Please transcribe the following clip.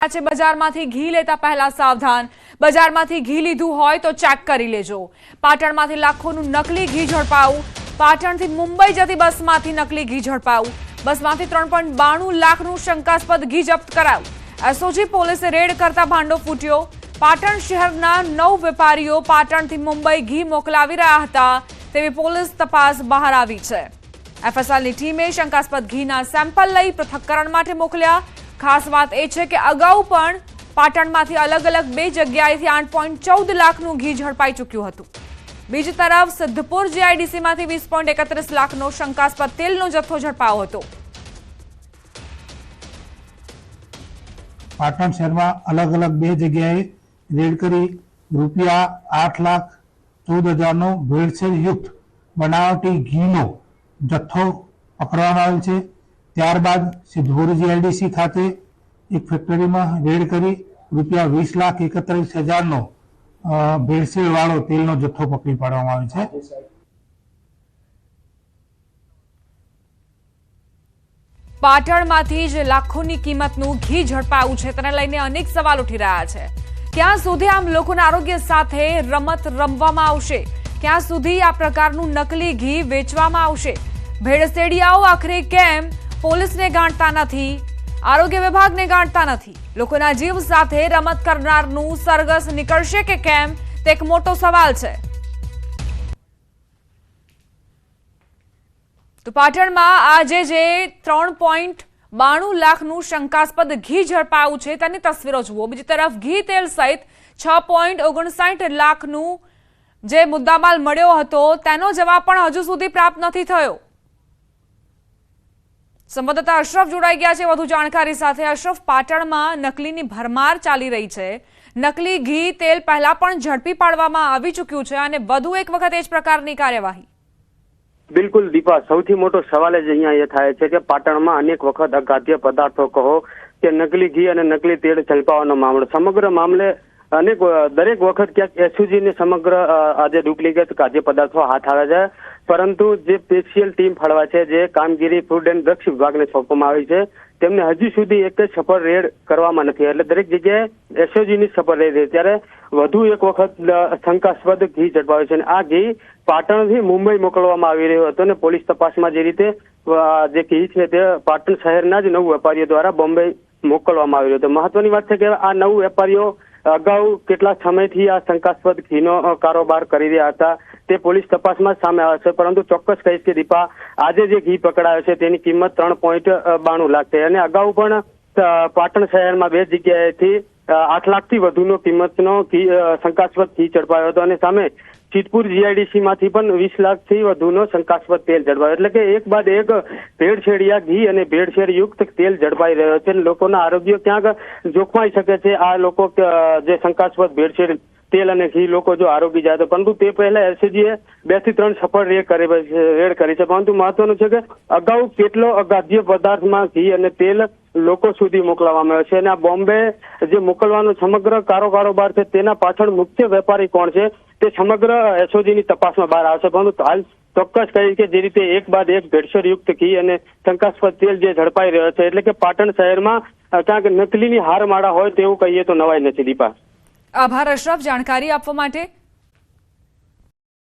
બજારમાંથી ઘી લેતા પહેલા સાવધાન। બજારમાંથી ઘી લીધું હોય તો ચેક કરી લેજો। પાટણમાંથી લાખોનું નકલી ઘી ઝડપાયું। પાટણથી મુંબઈ જતી બસમાંથી નકલી ઘી ઝડપાયું। બસમાંથી 3.92 લાખનું શંકાસ્પદ ઘી જપ્ત કરાયું। એસઓજી પોલીસે રેડ કરતા ભાંડો ફૂટ્યો। પાટણ શહેરના 9 વેપારીઓ પાટણથી મુંબઈ ઘી મોકલાવી રહ્યા હતા તેવી પોલીસ તપાસ બહાર આવી છે। એફએસએલની ટીમે શંકાસ્પદ ઘીના સેમ્પલ લઈ પૃથક્કરણ માટે મોકલ્યા। ખાસ વાત એ છે કે અગાઉ પણ પાટણમાંથી અલગ અલગ 2 જગ્યાએથી 8.14 લાખનું ઘી ઝડપાઈ ચૂક્યું હતું। બીજી તરફ સિદ્ધપુર જીઆઈડીસીમાંથી 20.31 લાખનો શંકાસ્પદ તેલનો જથ્થો ઝડપાયો હતો। પાટણ શહેરમાં અલગ અલગ 2 જગ્યાએ રેડ કરી ₹8,14,000નો ભેળસેળ યુક્ત બનાવટી ઘીનો જથ્થો પકડવામાં આવેલ છે। ત્યારબાદ સિદ્ધપુર જીઆઈડીસી ખાતે એક ફેક્ટરીમાં રેડ કરી ₹20,31,000નો ભેળસેળવાળો તેલનો જથ્થો પકડી પાડવામાં આવ્યો છે। પાટણમાંથી જ લાખોની કિંમતનું ઘી ઝડપાયું છે તેને લઈને અનેક સવાલ ઉઠી રહ્યા છે। ક્યાં સુધી આમ લોકોના આરોગ્ય સાથે રમત રમવામાં આવશે? ક્યાં સુધી આ પ્રકારનું નકલી ઘી વેચવામાં આવશે? ભેળસેડિયાઓ આખરે કેમ પોલીસને ગાંઠતા નથી, આરોગ્ય વિભાગને ગાંઠતા નથી? લોકોના જીવ સાથે રમત કરનારનું સરઘસ નીકળશે કે કેમ તે એક મોટો સવાલ છે। તો પાટણમાં આજે જે 3.92 લાખનું શંકાસ્પદ ઘી ઝડપાયું છે તેની તસવીરો જુઓ। બીજી તરફ ઘી તેલ સહિત 6.59 લાખનું જે મુદ્દામાલ મળ્યો હતો તેનો જવાબ પણ હજુ સુધી પ્રાપ્ત નથી થયો। સંવાદદાતા અશરફ જોડાઈ ગયા છે વધુ જાણકારી સાથે। અશરફ, પાટણમાં નકલીની ભરમાર ચાલી રહી છે। નકલી ઘી તેલ પહેલા પણ ઝડપી પાડવામાં આવી ચૂક્યું છે અને વધુ એક વખત એ જ પ્રકારની કાર્યવાહી। બિલકુલ દીપા, સૌથી મોટો સવાલ જ અહીંયા એ થાય છે કે પાટણમાં અનેક વખત અખાદ્ય પદાર્થો કહો કે નકલી ઘી અને નકલી તેલ ઝડપાવાનો મામલો, સમગ્ર મામલે દરેક વખત ક્યાંક એસઓજીને સમગ્ર આજે ડુપ્લિકેટ ખાદ્ય પદાર્થો હાથ આવે છે, પરંતુ જે સ્પેશિયલ ટીમ ફાળવા છે, જે કામગીરી ફૂડ એન્ડ ડ્રગ્સ વિભાગને સોંપવામાં આવી છે, તેમને હજી સુધી એક જ સફળ રેડ કરવામાં નથી। એટલે દરેક જગ્યાએ એસઓજીની સફળ રેડ છે। ત્યારે વધુ એક વખત શંકાસ્પદ ઘી ઝડપાયું છે અને આ ઘી પાટણથી મુંબઈ મોકલવામાં આવી રહ્યો હતો અને પોલીસ તપાસમાં જે રીતે જે ઘી છે તે પાટણ શહેરના જ 9 વેપારીઓ દ્વારા બોમ્બે મોકલવામાં આવી રહ્યો હતો। મહત્વની વાત છે કે આ 9 વેપારીઓ અગાઉ કેટલા સમયથી આ શંકાસ્પદ ઘીનો કારોબાર કરી રહ્યા હતા તે પોલીસ તપાસમાં સામે આવે છે, પરંતુ ચોક્કસ કહીશ કે દીપા, આજે જે ઘી પકડાયો છે તેની કિંમત 3.92 લાખ છે અને અગાઉ પણ પાટણ શહેરમાં 2 જગ્યાએથી 8 લાખથી વધુનો કિંમતનો શંકાસ્પદ ઘી ઝડપાયો હતો અને સામે સિદ્ધપુર જીઆઈડીસીમાંથી પણ 20 લાખથી વધુનો શંકાસ્પદ તેલ ઝડપાયો। એટલે કે એક બાદ એક ભેળસેળિયા ઘી અને ભેળસેળયુક્ત તેલ ઝડપાઈ રહ્યો છે। લોકોના આરોગ્ય ક્યાંક જોખમાઈ શકે છે આ લોકો જે શંકાસ્પદ ભેળસેળ તેલ અને ઘી લોકો જો આરોગી જાય તો, પરંતુ તે પહેલા એસઓજીએ 2 થી 3 સફળ રેડ કરી છે। પરંતુ મહત્વનું છે કે અગાઉ કેટલો અખાદ્ય પદાર્થમાં ઘી અને તેલ લોકો સુધી મોકલવામાં આવ્યો છે અને આ બોમ્બે જે મોકલવાનો સમગ્ર કારોબાર છે તેના પાછળ મુખ્ય વેપારી કોણ છે તે સમગ્ર એસઓજીની તપાસમાં બહાર આવશે। પરંતુ હાલ ચોક્કસ કહી કે જે રીતે એક બાદ એક ભેળસેળયુક્ત ઘી અને શંકાસ્પદ તેલ જે ઝડપાઈ રહ્યો છે, એટલે કે પાટણ શહેરમાં ક્યાંક નકલીની હારમાળા હોય તેવું કહીએ તો નવાઈ નથી। દીપા, આભાર અશરફ જાણકારી આપવા માટે।